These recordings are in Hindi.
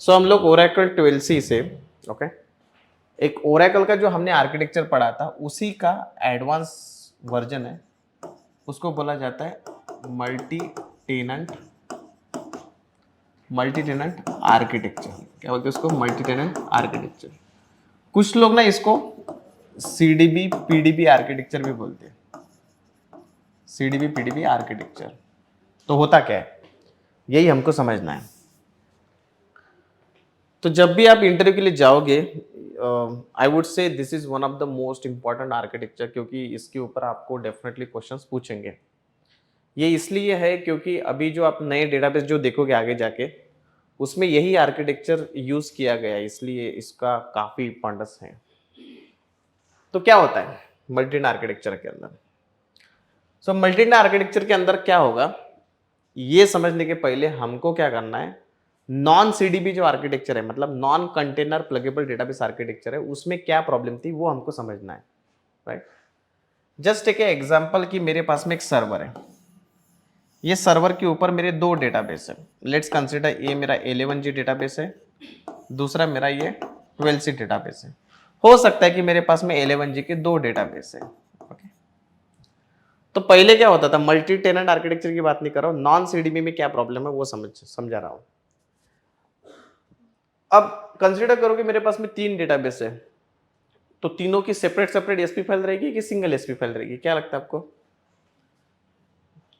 सो हम लोग ओरेकल 12c से ओके एक ओरेकल का जो हमने आर्किटेक्चर पढ़ा था उसी का एडवांस वर्जन है, उसको बोला जाता है मल्टी टेनेंट आर्किटेक्चर। क्या बोलते हैं उसको? Multi tenant architecture. कुछ लोग ना इसको सीडीबी पीडीबी आर्किटेक्चर भी बोलते हैं। सीडीबी पीडीबी आर्किटेक्चर तो होता क्या है, यही हमको समझना है। तो जब भी आप इंटरव्यू के लिए जाओगे, I would say this is one of the most important architecture, क्योंकि इसके ऊपर आपको डेफिनेटली क्वेश्चंस पूछेंगे। ये इसलिए है क्योंकि अभी जो आप नए डेटाबेस जो देखोगे आगे जाके, उसमें यही आर्किटेक्चर यूज किया गया है, इसलिए इसका काफी इंपॉर्टेंस है। तो क्या होता है मल्टी आर्किटेक्चर के अंदर? सो मल्टी आर्किटेक्चर के अंदर क्या होगा, ये समझने के पहले हमको क्या करना है, नॉन सीडीबी जो आर्किटेक्चर है, मतलब non container pluggable database architecture है, उसमें क्या प्रॉब्लम थी वो हमको समझना है, राइट। जस्ट टेक एग्जांपल कि मेरे पास में एक सर्वर है, ये सर्वर के ऊपर मेरे दो डेटाबेस है। लेट्स कंसीडर ये मेरा 11G डेटाबेस है, दूसरा मेरा ये 12C डेटाबेस है। हो सकता है कि मेरे पास में 11G के दो डेटाबेस है, ओके। तो पहले क्या होता था, मल्टी टेनेंट आर्किटेक्चर की बात नहीं कर रहा हूं, नॉन सीडीबी में क्या प्रॉब्लम है वो समझा रहा हूं। अब कंसीडर करो कि मेरे पास में तीन डेटाबेस है, तो तीनों की सेपरेट सेपरेट एसपी फाइल रहेगी कि सिंगल एसपी फाइल रहेगी? क्या लगता है आपको?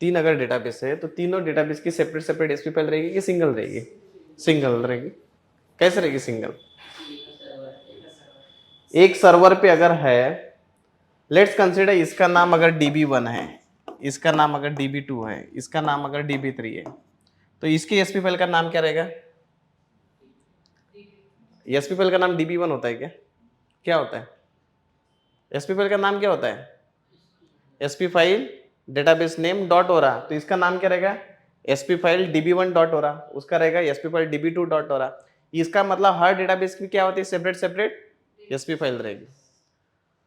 तीन अगर डेटाबेस है तो तीनों डेटाबेस की सेपरेट सेपरेट एसपी फाइल रहेगी कि सिंगल रहेगी? सिंगल रहेगी। कैसे रहेगी सिंगल? एक सर्वर पे अगर है, लेट्स कंसीडर इसका नाम अगर db1 है, इसका नाम अगर db2 है, इसका नाम अगर db3 है, तो इसकी एसपी फाइल का नाम क्या रहेगा? एसपी फाइल का नाम db1 होता है क्या? क्या होता है? एसपी फाइल का नाम क्या होता है? SP file database name dot हो रहा, तो इसका नाम क्या रहेगा? एसपी फाइल db1 डॉट हो रहा, उसका रहेगा एसपी फाइल db2 डॉट हो रहा। इसका मतलब हर डेटाबेस की क्या होती है? सेपरेट सेपरेट एसपी फाइल रहेगी।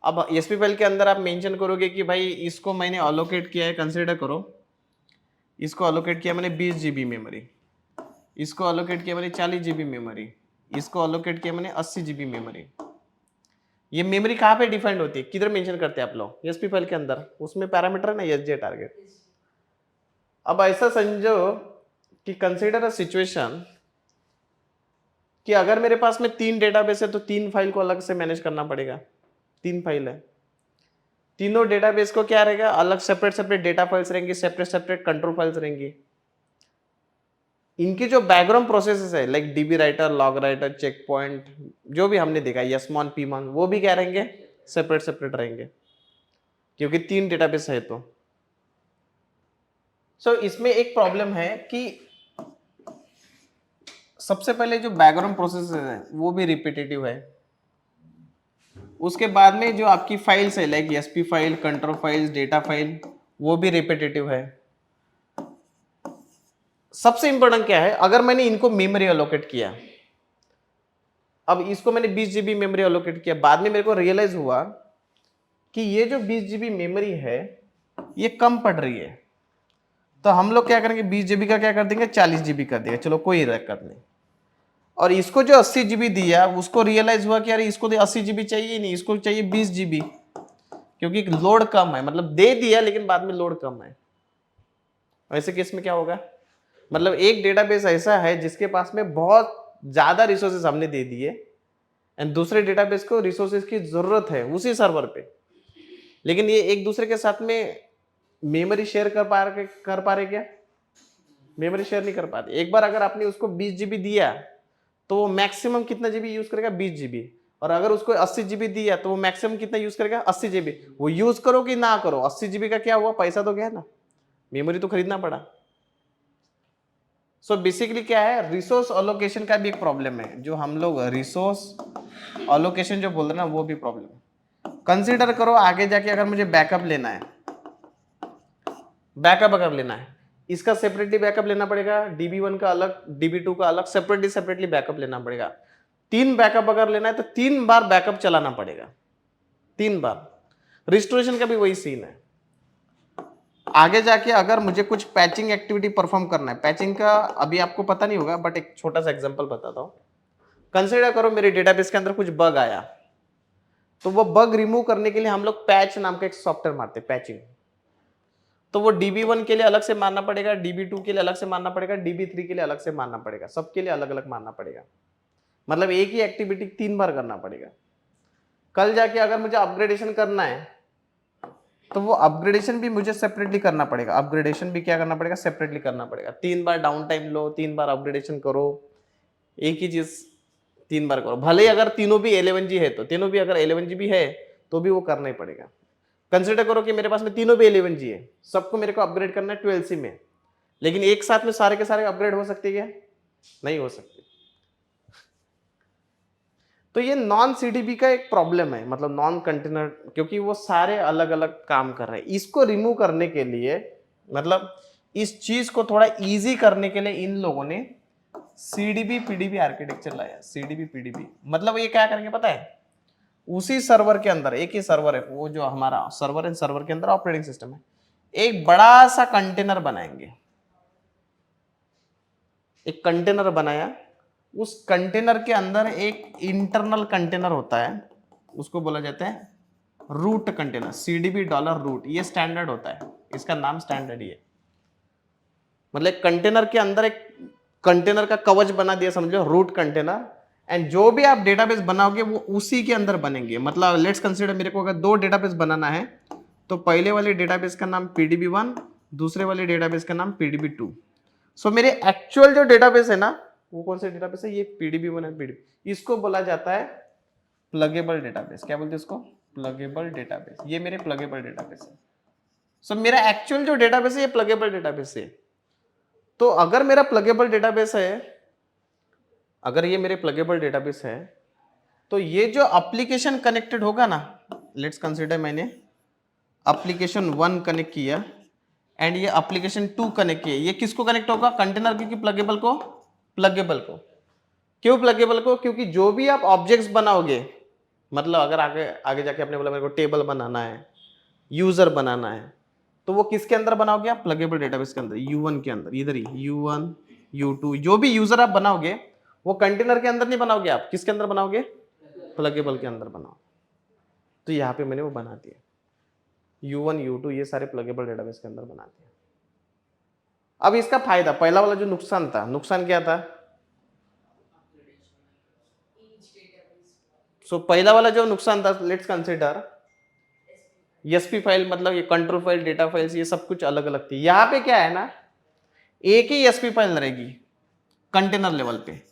अब एसपी फाइल के अंदर आप मेंशन करोगे कि भाई इसको मैंने अलोकेट किया है, कंसीडर करो इसको अलोकेट किया मैंने 20 GB मेमोरी, इसको अलोकेट किया मैंने 40 GB मेमोरी, इसको अलोकेट किया मैंने 80 GB मेमोरी। ये मेमोरी कहाँ पे डिफाइंड होती है, किधर मेंशन करते हैं आप लोग? एसपी फाइल के अंदर, उसमें पैरामीटर है ना एसजे टारगेट। अब ऐसा समझो कि कंसीडर अ सिचुएशन कि अगर मेरे पास में तीन डेटाबेस है तो तीन फाइल को अलग से मैनेज करना पड़ेगा। तीन फाइल है, तीनों डेटाबेस को क्या रहेगा? अलग सेपरेट सेपरेट डेटा फाइल्स रहेंगी, सेपरेट सेपरेट कंट्रोल फाइल्स रहेंगी। इनकी जो बैकग्राउंड प्रोसेसेस है like DB writer, log writer, checkpoint, जो भी हमने देखा यसमॉन पीमॉन, वो भी क्या रहेंगे? सेपरेट सेपरेट रहेंगे, क्योंकि तीन डेटाबेस है। तो इसमें एक प्रॉब्लम है कि सबसे पहले जो बैकग्राउंड प्रोसेस है वो भी रिपीटेटिव है। उसके बाद में जो आपकी फाइल्स है like SP file, control files, data file, वो भी रिपीटेटिव है। सबसे इंपॉर्टेंट क्या है, अगर मैंने इनको मेमोरी अलोकेट किया, अब इसको मैंने 20 GB मेमोरी अलोकेट किया, बाद में मेरे को रियलाइज हुआ कि ये जो 20 GB मेमोरी है ये कम पड़ रही है, तो हम लोग क्या करेंगे, 20 GB का क्या कर देंगे, 40 GB कर देंगे, चलो कोई दिक्कत नहीं। और इसको जो 80 GB दिया उसको रियलाइज हुआ कि अरे इसको 80 GB चाहिए नहीं, इसको चाहिए 20 GB, क्योंकि लोड कम है, मतलब दे दिया लेकिन बाद में लोड कम है। ऐसे केस में क्या होगा, मतलब एक डेटाबेस ऐसा है जिसके पास में बहुत ज्यादा रिसोर्सेज हमने दे दिए एंड दूसरे डेटाबेस को रिसोर्सेज की जरूरत है उसी सर्वर पे, लेकिन ये एक दूसरे के साथ में मेमोरी शेयर कर पा रहे क्या? मेमोरी शेयर नहीं कर पाते। एक बार अगर आपने उसको 20 GB दिया तो वो मैक्सिमम कितना जीबी यूज करेगा? 20 GB। और अगर उसको 80 GB दिया तो वो मैक्सिमम कितना यूज करेगा? 80 GB। वो यूज करो कि ना करो, 80 GB का क्या हुआ, पैसा तो गया ना, मेमोरी तो खरीदना पड़ा। बेसिकली क्या है, रिसोर्स अलोकेशन का भी एक प्रॉब्लम है, जो हम लोग रिसोर्स अलोकेशन जो बोल रहे हैं ना, वो भी प्रॉब्लम है। कंसीडर करो आगे जाके अगर मुझे बैकअप लेना है, बैकअप अगर लेना है, इसका सेपरेटली बैकअप लेना पड़ेगा, db1 का अलग, db2 का अलग, सेपरेटली बैकअप लेना पड़ेगा। तीन बैकअप अगर लेना है तो 3 बार बैकअप चलाना पड़ेगा, 3 बार। रिस्टोरेशन का भी वही सीन है। आगे जाके अगर मुझे कुछ पैचिंग एक्टिविटी परफॉर्म करना है, पैचिंग का अभी आपको पता नहीं होगा बट एक छोटा सा एग्जांपल बताता हूं। कंसिडर करो मेरे डेटाबेस के अंदर कुछ बग आया, तो वो बग रिमूव करने के लिए हम लोग पैच नाम का एक सॉफ्टवेयर मारते हैं, पैचिंग। तो वो DB1 के लिए अलग से मारना पड़ेगा, DB2 के लिए अलग से मारना पड़ेगा, DB3 के लिए अलग से मारना पड़ेगा, सबके लिए अलग अलग मारना पड़ेगा। मतलब एक ही एक्टिविटी 3 बार करना पड़ेगा। कल जाके अगर मुझे अपग्रेडेशन करना है तो वो अपग्रेडेशन भी मुझे सेपरेटली करना पड़ेगा, अपग्रेडेशन भी क्या करना पड़ेगा, सेपरेटली करना पड़ेगा। 3 बार डाउन टाइम लो, 3 बार अपग्रेडेशन करो, एक ही चीज 3 बार करो। भले ही अगर तीनों भी 11G है तो तीनों भी अगर 11G भी है तो भी वो करना ही पड़ेगा। कंसिडर करो कि मेरे पास में तीनों भी 11G है, सबको मेरे को अपग्रेड करना है 12C में, लेकिन एक साथ में सारे के सारे अपग्रेड हो सकते क्या? नहीं हो सकते। तो ये नॉन CDB का एक प्रॉब्लम है, मतलब नॉन कंटेनर, क्योंकि वो सारे अलग अलग काम कर रहे हैं। इसको रिमूव करने के लिए, मतलब इस चीज को थोड़ा इजी करने के लिए इन लोगों ने CDB PDB आर्किटेक्चर लाया। CDB PDB मतलब ये क्या करेंगे पता है, उसी सर्वर के अंदर, एक ही सर्वर है वो जो हमारा सर्वर है, सर्वर के अंदर ऑपरेटिंग सिस्टम है, एक बड़ा सा कंटेनर बनाएंगे। एक कंटेनर बनाया, उस कंटेनर के अंदर एक इंटरनल कंटेनर होता है, उसको बोला जाता है रूट कंटेनर, CDB $रूट, ये स्टैंडर्ड होता है, इसका नाम स्टैंडर्ड ही है। मतलब कंटेनर के अंदर एक कंटेनर का कवच बना दिया, समझो रूट कंटेनर, एंड जो भी आप डेटाबेस बनाओगे वो उसी के अंदर बनेंगे। मतलब लेट्स कंसीडर मेरे को अगर 2 डेटाबेस बनाना है तो पहले वाले डेटाबेस का नाम PDB1, दूसरे वाले डेटाबेस का नाम PDB2। सो मेरे एक्चुअल जो डेटाबेस है ना, वो कौन से डेटाबेस है, ये PDB1 है, PDB, इसको बोला जाता है प्लगेबल डेटाबेस। क्या बोलते हैं इसको? Pluggable database. ये मेरे प्लगेबल डेटाबेस है। सो मेरा एक्चुअल जो डेटाबेस है ये प्लगेबल डेटाबेस है। तो अगर मेरा प्लगेबल डेटाबेस है, अगर ये मेरे प्लगेबल डेटाबेस है, तो ये जो एप्लीकेशन कनेक्टेड होगा ना, लेट्स कंसीडर मैंने एप्लीकेशन 1 कनेक्ट किया एंड ये एप्लीकेशन 2 कनेक्ट किया, ये किसको कनेक्ट होगा? कंटेनर की प्लगेबल को? प्लगेबल को। क्यों प्लगेबल को? क्योंकि जो भी आप ऑब्जेक्ट्स बनाओगे, मतलब अगर आगे आगे जाके आपने बोला मेरे को टेबल बनाना है, यूजर बनाना है, तो वो किसके अंदर बनाओगे आप? प्लगेबल डेटाबेस के अंदर, U1 के अंदर, इधर ही U1 U2, जो भी यूजर आप बनाओगे वो कंटेनर के अंदर नहीं बनाओगे आप, किसके अंदर बनाओगे? प्लगेबल के अंदर बनाओ। तो यहाँ पे मैंने वो बना दिया, U1 U2 ये सारे प्लगेबल डेटाबेस के अंदर बना दिया। अब इसका फायदा, पहला वाला जो नुकसान था, नुकसान क्या था? सो पहला वाला जो नुकसान था, लेट्स कंसीडर एसपी फाइल, मतलब ये कंट्रोल फाइल, डेटा फाइल्स, ये सब कुछ अलग अलग थी। यहाँ पे क्या है ना, एक ही एसपी फाइल रहेगी कंटेनर लेवल पे।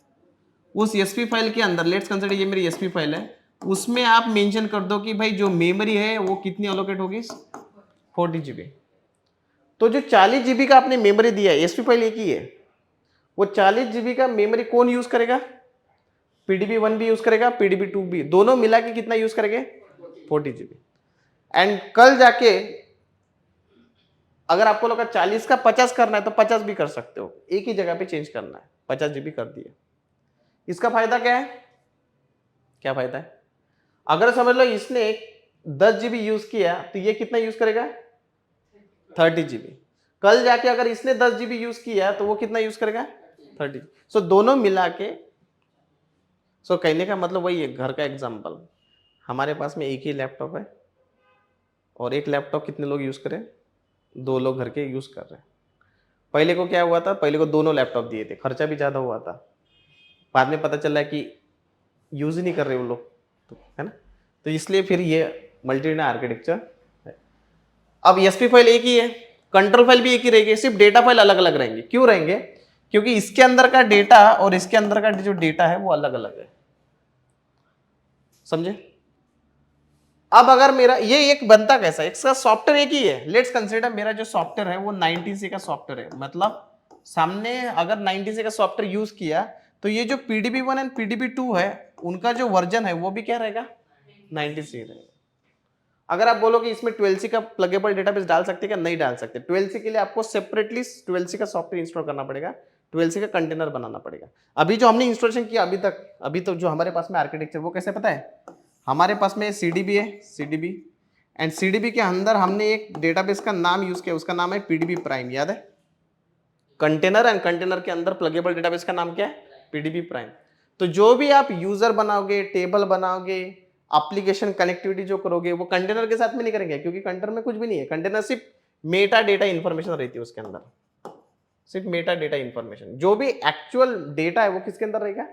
उस एसपी फाइल के अंदर, लेट्स कंसीडर ये मेरी एसपी फाइल है, उसमें आप मेंशन कर दो कि भाई जो मेमोरी है वो कितनी अलोकेट होगी? 40 GB। तो जो 40 GB का आपने मेमोरी दिया है, एसपी फाइल एक ही है, वो 40 GB का मेमोरी कौन यूज करेगा? PDB1 भी यूज करेगा, PDB2 भी, दोनों मिला के कितना यूज करेंगे? 40 GB। एंड कल जाके अगर आपको लगा 40 का 50 करना है तो 50 भी कर सकते हो, एक ही जगह पे चेंज करना है, 50 GB कर दिए। इसका फायदा क्या है? क्या फायदा है? अगर समझ लो इसने 10 GB यूज किया तो ये कितना यूज करेगा? 30 GB। कल जाके अगर इसने 10 GB यूज किया तो वो कितना यूज करेगा? 30। सो दोनों मिला के, सो कहने का मतलब वही है, घर का एग्जाम्पल, हमारे पास में एक ही लैपटॉप है और एक लैपटॉप कितने लोग यूज करें? 2 लोग घर के यूज कर रहे हैं। पहले को क्या हुआ था? पहले को दोनों लैपटॉप दिए थे, खर्चा भी ज्यादा हुआ था, बाद में पता चला कि यूज ही नहीं कर रहे वो लोग, तो है ना, तो इसलिए फिर ये मल्टी आर्किटेक्चर है। अब एसपी फाइल एक ही है, कंट्रोल फाइल भी एक ही रहेगी, सिर्फ डेटा फाइल अलग अलग रहेंगे। क्यों रहेंगे? क्योंकि इसके अंदर का डेटा और इसके अंदर का जो डेटा है वो अलग अलग है, समझे? अब अगर मेरा ये एक बनता कैसा है, इसका सॉफ्टवेयर एक ही है। लेट्स कंसीडर मेरा जो सॉफ्टवेयर है वो 90C का सॉफ्टवेयर है, मतलब सामने अगर 90C का सॉफ्टवेयर यूज किया तो ये जो PDB1 एंड PDB2 है उनका जो वर्जन है वो भी क्या रहेगा? 90C रहेगा। अगर आप बोलोगे इसमें 12C का प्लगेबल डेटाबेस डाल सकते हैं क्या? नहीं डाल सकते। 12C के लिए आपको सेपरेटली 12C का सॉफ्टवेयर इंस्टॉल करना पड़ेगा, 12C का कंटेनर बनाना पड़ेगा। अभी जो हमने इंस्टॉलेशन किया अभी तक जो हमारे पास में आर्किटेक्चर, वो कैसे पता है? हमारे पास में CDB है, CDB, एंड CDB के अंदर हमने एक डेटाबेस का नाम यूज किया, उसका नाम है PDB प्राइम, याद है? कंटेनर, एंड कंटेनर के अंदर प्लगेबल डेटाबेस का नाम क्या है? PDB prime. तो जो भी आप यूजर बनाओगे, टेबल बनाओगे, एप्लीकेशन कनेक्टिविटी जो करोगे वो कंटेनर के साथ में नहीं करेंगे, क्योंकि कंटेनर में कुछ भी नहीं है। कंटेनर सिर्फ मेटा डेटा इंफॉर्मेशन रहती है उसके अंदर, सिर्फ मेटा डेटा इंफॉर्मेशन। जो भी एक्चुअल डेटा है वो किसके अंदर रहेगा?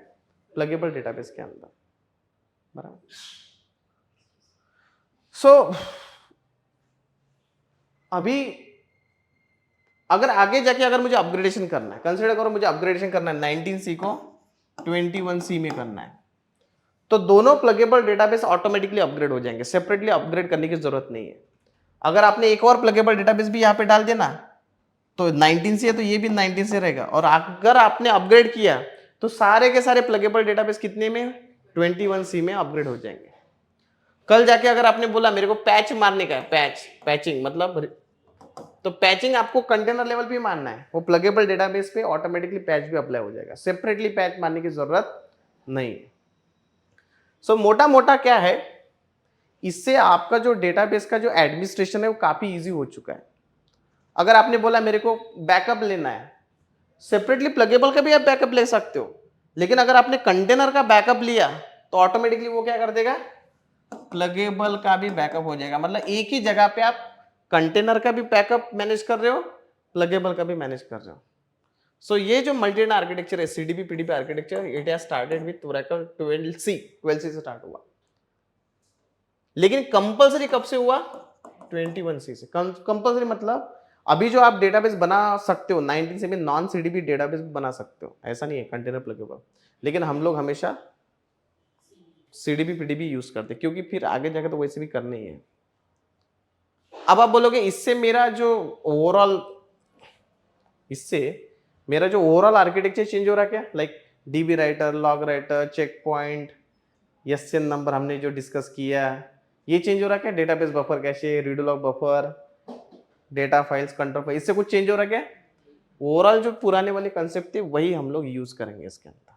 प्लगेबल डेटाबेस के अंदर, बराबर। सो अभी अगर आगे जाके अगर मुझे अपग्रेडेशन करना है, कंसीडर करो मुझे अपग्रेडेशन करना है 19C को 21C में करना है, तो दोनों प्लगेबल डेटाबेस ऑटोमेटिकली अपग्रेड हो जाएंगे, सेपरेटली अपग्रेड करने की जरूरत नहीं है। अगर आपने एक और प्लगेबल डेटाबेस भी यहाँ पे डाल दिया ना, तो 19C है तो ये भी 19C रहेगा। और अगर आपने अपग्रेड किया तो सारे के सारे प्लगेबल डेटाबेस कितने में? 21C में अपग्रेड हो जाएंगे। कल जाके अगर आपने बोला मेरे को पैच मारने का है, पैचिंग मतलब, तो पैचिंग आपको कंटेनर लेवल पे मानना है, वो प्लगेबल डेटाबेस पे ऑटोमेटिकली पैच भी अप्लाई हो जाएगा, सेपरेटली पैच मारने की जरूरत नहीं है। सो मोटा मोटा क्या है, इससे आपका जो डेटाबेस का जो एडमिनिस्ट्रेशन है वो काफी इजी हो चुका है। अगर आपने बोला मेरे को बैकअप लेना है, सेपरेटली प्लगेबल का भी आप बैकअप ले सकते हो, लेकिन अगर आपने कंटेनर का बैकअप लिया तो ऑटोमेटिकली वो क्या कर देगा? प्लगेबल का भी बैकअप हो जाएगा। मतलब एक ही जगह पे आप कंटेनर का भी बैकअप मैनेज कर रहे हो, प्लगेबल का भी मैनेज कर रहे हो। सो ये जो मल्टी आर्किटेक्चर है, CDP PDP architecture, it has started with Oracle 12C से स्टार्ट हुआ, लेकिन कंपलसरी कब से हुआ? 21C से। कंपलसरी मतलब अभी जो आप डेटाबेस बना सकते हो 19 से भी नॉन सीडीपी डेटाबेस भी बना सकते हो, ऐसा नहीं है कंटेनर प्लगेबल, लेकिन हम लोग हमेशा सीडीपी पीडीपी यूज करते हैं, क्योंकि फिर आगे जाके तो वैसे भी करने ही है। अब आप बोलोगे इससे मेरा जो ओवरऑल आर्किटेक्चर चेंज हो रहा है क्या? Like DB writer, log writer, checkpoint, SN number हमने जो डिस्कस किया, ये चेंज हो रहा है क्या? Database buffer cache, redo log buffer, data files, control file, इससे कुछ चेंज हो रहा है क्या? ओवरऑल जो पुराने वाले कंसेप्ट थे वही हम लोग यूज करेंगे इसके अंदर।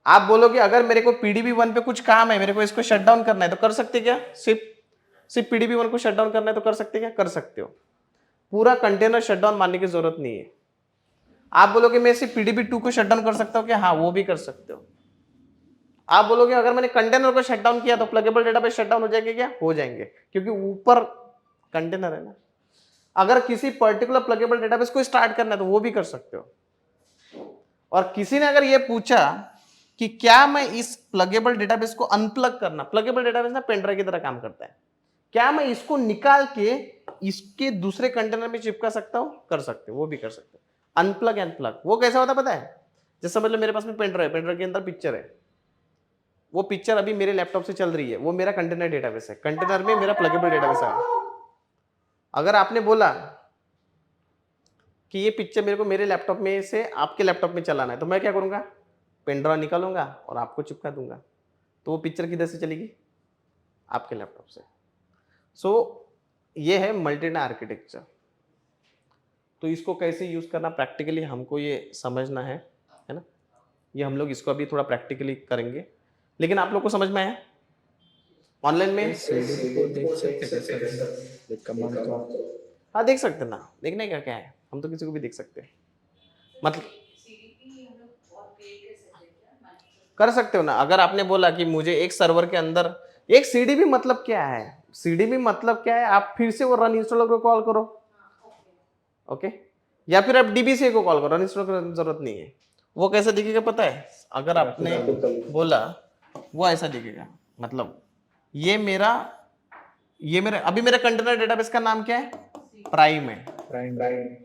आप बोलोगे अगर मेरे को पीडीबी 1 पे कुछ काम है, मेरे को इसको शट डाउन करना है, तो कर सकते क्या? सिर्फ पीडीबी 1 को शट डाउन करना है तो कर सकते क्या? कर सकते हो। पूरा कंटेनर शट डाउन मानने की जरूरत नहीं है। आप बोलोगे मैं सिर्फ पीडीबी 2 को शट डाउन कर सकता हूँ क्या? हाँ, वो भी कर सकते हो। आप बोलोगे अगर मैंने कंटेनर को शट डाउन किया तो प्लगेबल डेटाबेस शट डाउन हो जाएंगे क्या? हो जाएंगे, क्योंकि ऊपर कंटेनर है ना। अगर किसी पर्टिकुलर प्लगेबल डेटाबेस को स्टार्ट करना है तो वो भी कर सकते हो। और किसी ने अगर ये पूछा कि क्या मैं इस प्लगेबल डेटाबेस को अनप्लग करना, प्लगेबल डेटाबेस ना पेनड्राइव की तरह काम करता है, क्या मैं इसको निकाल के इसके दूसरे कंटेनर में चिपका सकता हूं? कर सकते हो, वो भी कर सकते हो। अनप्लग एंड प्लग वो कैसा होता है पता है? जैसे मतलब मेरे पास में पेनड्राइव के अंदर पिक्चर है, वो पिक्चर अभी मेरे लैपटॉप से चल रही है, वो मेरा कंटेनर डेटाबेस है, कंटेनर में मेरा प्लगेबल डेटाबेस है। अगर आपने बोला कि ये पिक्चर मेरे को मेरे लैपटॉप में से आपके लैपटॉप में चलाना है, तो मैं क्या करूंगा? पेनड्राइव निकालूंगा और आपको चिपका दूंगा, तो वो पिक्चर किधर से चलेगी? आपके लैपटॉप से। सो ये है मल्टी आर्किटेक्चर। तो इसको कैसे यूज करना प्रैक्टिकली हमको ये समझना है ना। ये हम लोग इसको अभी थोड़ा प्रैक्टिकली करेंगे, लेकिन आप लोग को समझ में आया? ऑनलाइन में हाँ देख सकते ना, देखने का क्या है, हम तो किसी को भी देख सकते हैं। मतलब कर सकते हो ना। अगर आपने बोला कि मुझे एक सर्वर के अंदर एक सीडीबी, मतलब क्या है? सीडीबी मतलब क्या है? आप फिर से वो रन इंस्टॉलर को कॉल करो, ओके, या फिर आप डीबीसी को कॉल करो, रन इंस्टॉल करने की जरूरत नहीं है। वो कैसा दिखेगा पता है? अगर आपने बोला वो ऐसा दिखेगा, मतलब ये मेरा अभी मेरा कंटेनर डेटाबेस का नाम क्या है? प्राइम है।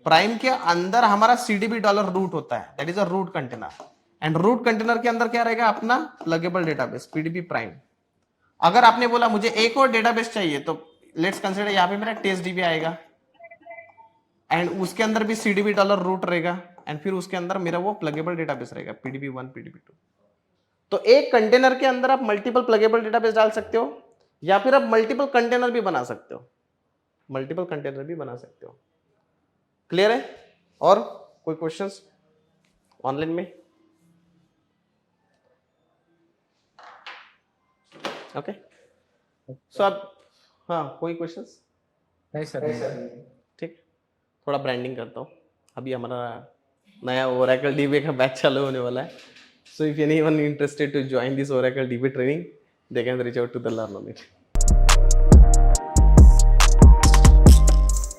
प्राइम के अंदर हमारा सीडीबी डॉलर रूट होता है, that is a root container, and root container के अंदर क्या रहेगा? अपना प्लगेबल डेटाबेस पीडीबी प्राइम। अगर आपने बोला मुझे एक और डेटाबेस चाहिए, तो लेट्स कंसीडर यहाँ पे मेरा टेस्ट डीबी आएगा, एंड उसके अंदर भी सीडीबी डॉलर रूट रहेगा, एंड फिर उसके अंदर मेरा वो प्लगेबल डेटाबेस रहेगा पीडीबी 1 पीडीबी 2। तो एक कंटेनर के अंदर आप मल्टीपल प्लगेबल डेटाबेस डाल सकते हो, या फिर आप मल्टीपल कंटेनर भी बना सकते हो, मल्टीपल कंटेनर भी बना सकते हो। क्लियर है? और कोई क्वेश्चंस ऑनलाइन में? ओके, सो अब हाँ, कोई क्वेश्चंस? नहीं सर। ठीक, थोड़ा ब्रांडिंग करता हूँ। अभी हमारा नया ओरेकल डीबी का बैच चालू होने वाला है। So if anyone interested to join this Oracle DB training, they can reach out to the Learn on it.